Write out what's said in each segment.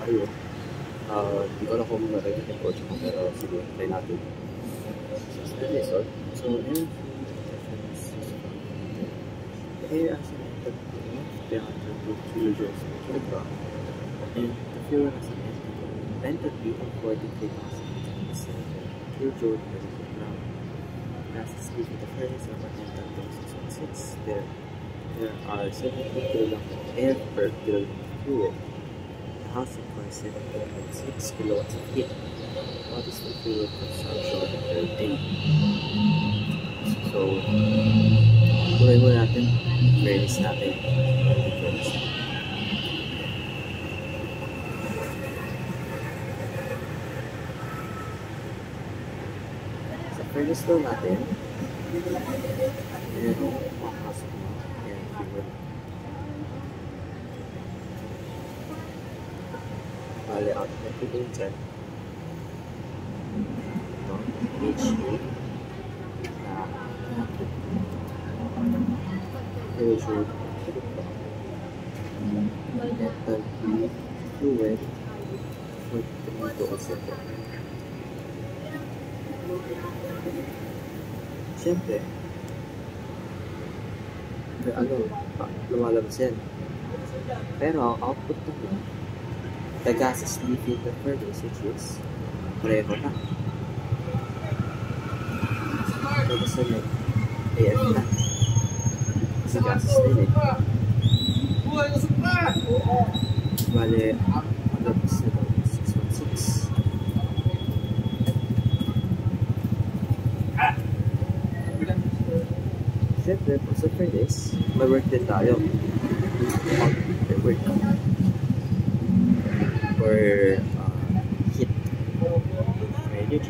ayun. Hindi ko alam kung marinig yung coach ko, pero sige, try natin. So, this one. So, the air as an entered the 302 kilojoules per kilogram, and the fuel as an entropy of 43,007 kilojoules per kilogram. As is with the furnace of an enthalpy of 616, there are 70 kilograms of air per kilogram of fuel. The house requires 7.6 kilowatts of heat. What is the fuel consumption per day? So, tuloy mo natin, furnace natin. Sa furnace daw natin, ayan o, makakasok mo, ayan, fuel. Bale, out of everything dyan, ito, HU, kilojoules per kilogram. Enthalpy fluid 43,007. Siyempre, lumalabas yan. Pero ang output naman, the gases leaving the furnace, which is pareho na. Tapos na AF na. Kasi gases din eh. Bale, malabas na daw 616. Siyempre, kung sa furnace, may work din tayo. May work for heat energy.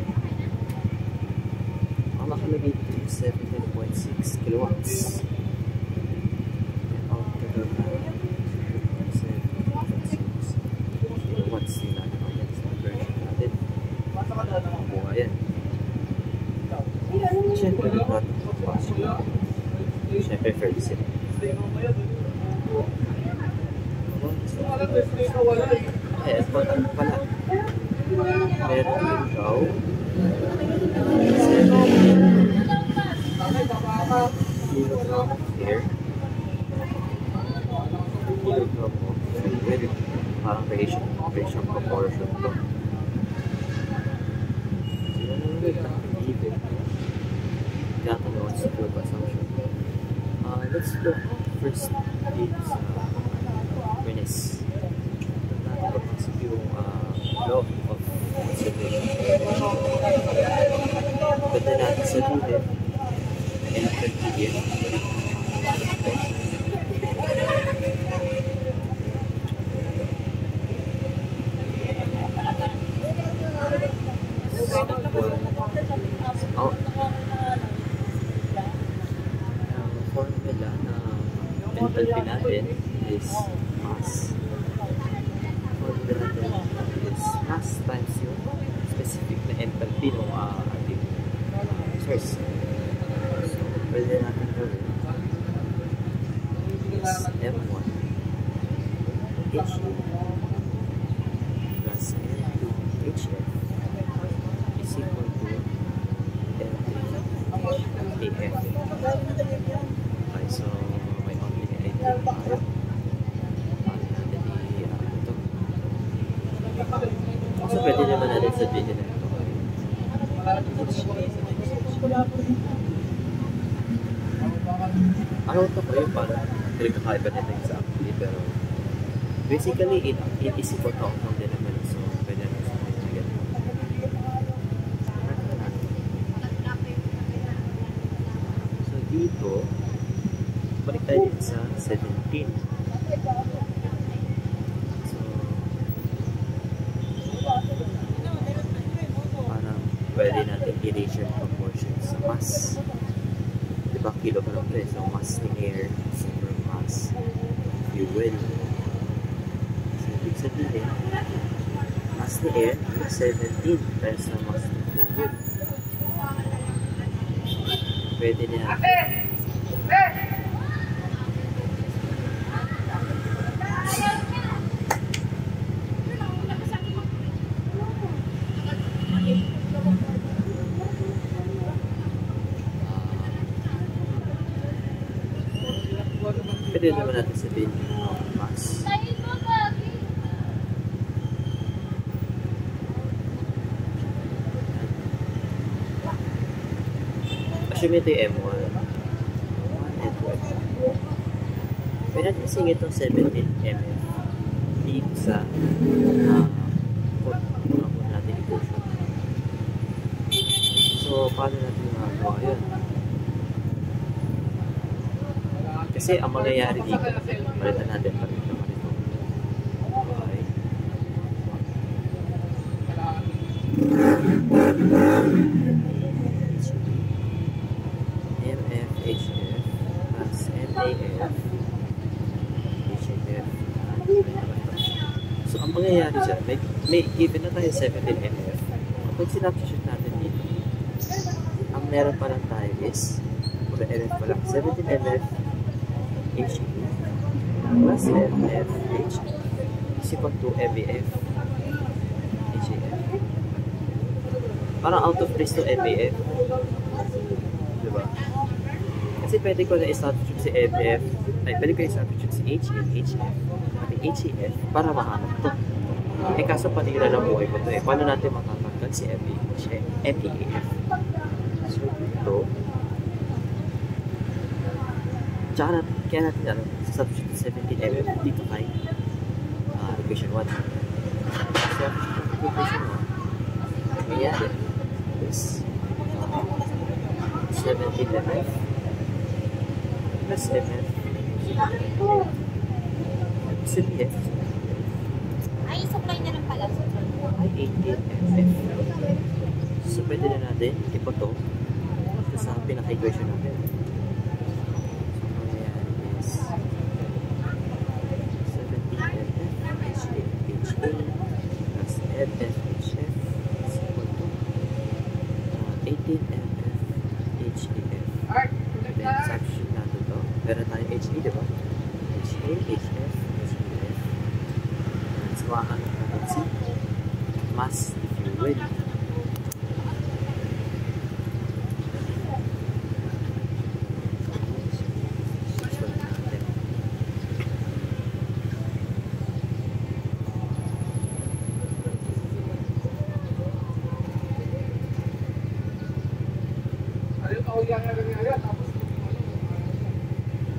Ang nakalagay dito is 17.6 kilowatts. Out of the 7.6 kilowatts nila ang conversion natin. Buha yan. Siyempre, siyempre, furnace yun. Eh, ano pala? Meron ikaw 7 kilogram of air. Kilogram of fuel. Parang ratio proportion to. Yun ang even. Tinatanong what's the fuel consumption. Let's look first is furnace. Natin yung law of conservation. Pwede natin sabihin enthalpy here. Formula na enthalpy natin is mass. Formula natin is mass times yung specific na enthalpy ng ating source. So, pwede natin gawin is M1 HU plus M2 HF is equal to M3 AF. Okay, so may only idea tayo. Paano natin ito? So, pwede naman natin sabihin na ito. Ano ito ko yung paano? Hindi kakaiba nito exactly, pero basically, it is equal to outcome din naman. So, pwede natin sabihin na ganito. So, dito, balik tayo dito sa 17. So, parang pwede natin i-ratio proportion sa mass. Diba, kilogram to eh. So, mass ni air super mass fuel. So, ibig sabihin, mass ni air 17 pero sa mass ni fuel. Pwede na natin pwede naman natin sabihin mass. Assume ito yung M1. Pwede natin isingit itong 17 mm dito sa kung natin i-push. So, paano natin makagawa yun? Kasi ang mangyayari dito, palitan natin pa rin naman ito. Okay. MF, HF, plus MAF, HF. So, ang mangyayari dyan, may given na tayo 17 MF. Kapag sinapshoot natin dito, ang meron pa lang tayo is, MF pa lang, 17 MF, HE plus MF, HE is equal to MAF, HAF. Parang out of place to MAF. Diba? Kasi pwede ko na i-substitute si MF, pwede ko i-substitute si HE, HF, pati HEF para mahanap to. Eh kaso panira ng buhay ko to eh. Paano natin makakagad si MEAF? So dito, tsaka kaya natin substitute 17 MF dito kay equation 1. So, equation 1, mayroon is 17 MF plus MF CPF ay supply na lang pala ay 18 MF. So, pwede na natin ipoto sa pinaka-equation natin. FFHF is equal to 18 MF HEF. Then substitute natin ito. Meron tayo HE, diba? HE, HF, HEF. So, makahanap natin si mass fluid.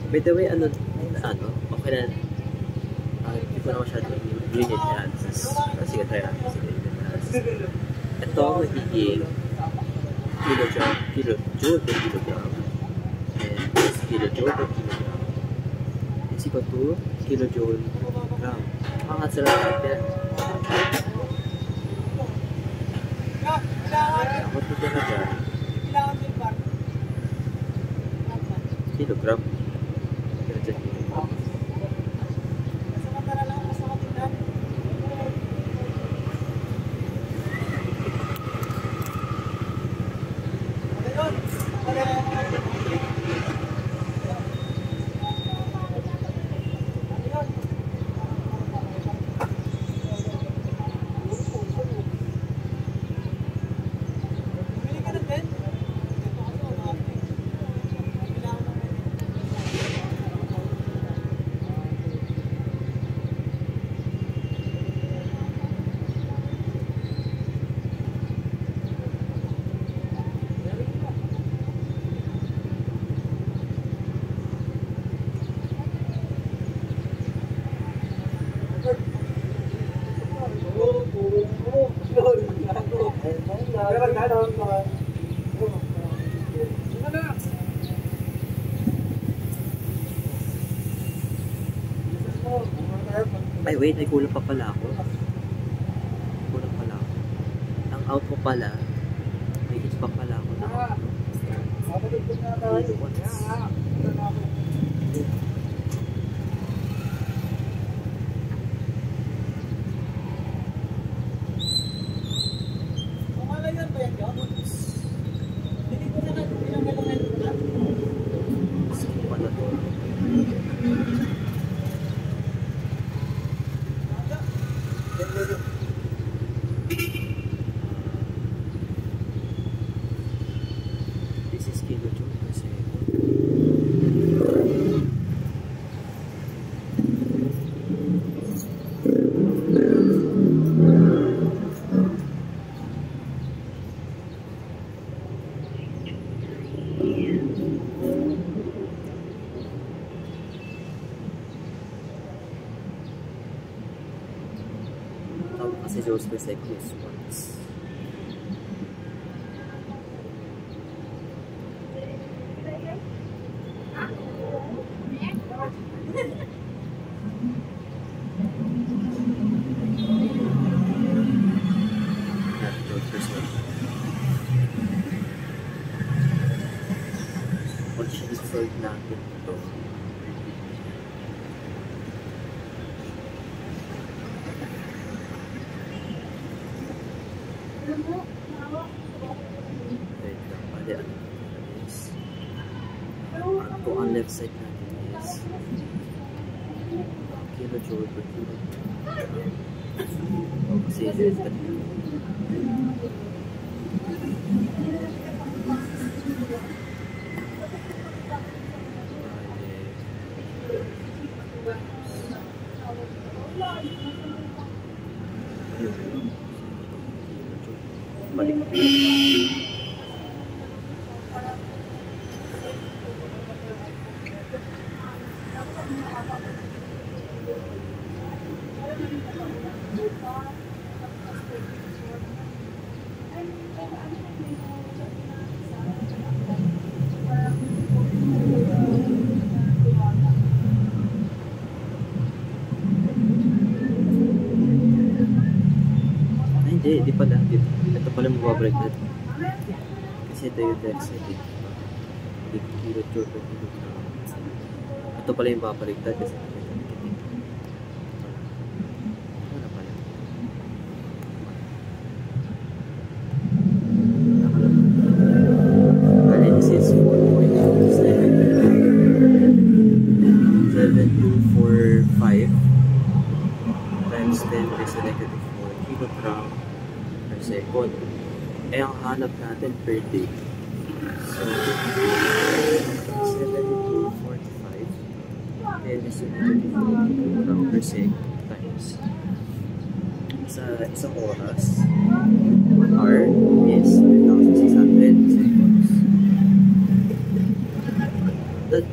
By the way, okay na, hindi ko na masyadong unit analysis. Sige, try natin. Sige, unit analysis. Ito ang magiging kilojoule per kilogram. And this kilojoule per kilogram is equal to kilojoule per gram. Angat sila natin. Dapat ito na dyan. Kilogram. Ay wait, may kulang pa pala ako. Ang out ko pala, may hit pa pala ako na out. This is kilojoule per second. Tama kasi joules per second is watts. I-solve natin ito. Wait lang, pwede ano is ito ang left side natin is kilojoule per kilogram. Kasi left side balik. Hindi pala. Ito pala mababalik natin. Kasi ito yung left side. Hindi kilojoule per kilogram. Ito pala yung babaliktad kasi ano pala? Analysis 4.7245 times 10 raised to negative 4 kilogram per second. Eh, ang hanap natin per day. So, 7245 10 raised to negative 4 kilogram per second times sa isang oras. 1 hour is 3,600 seconds. That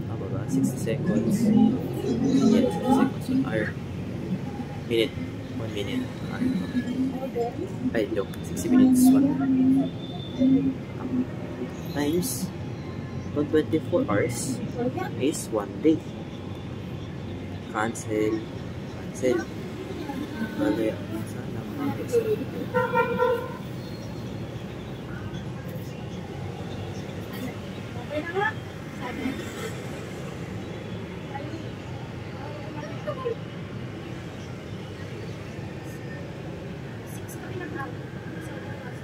tama ba? 60 seconds. Yes, 60 seconds. 1 hour. Minute. 1 minute. Ay, joke. 60 minutes. 1 times 24 hours is 1 day. Cancel. Cancel. Bagay ang sana makakasal.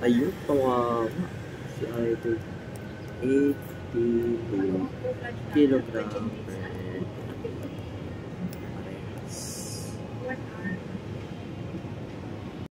Ayun, tawa si Idol 82 kilogram per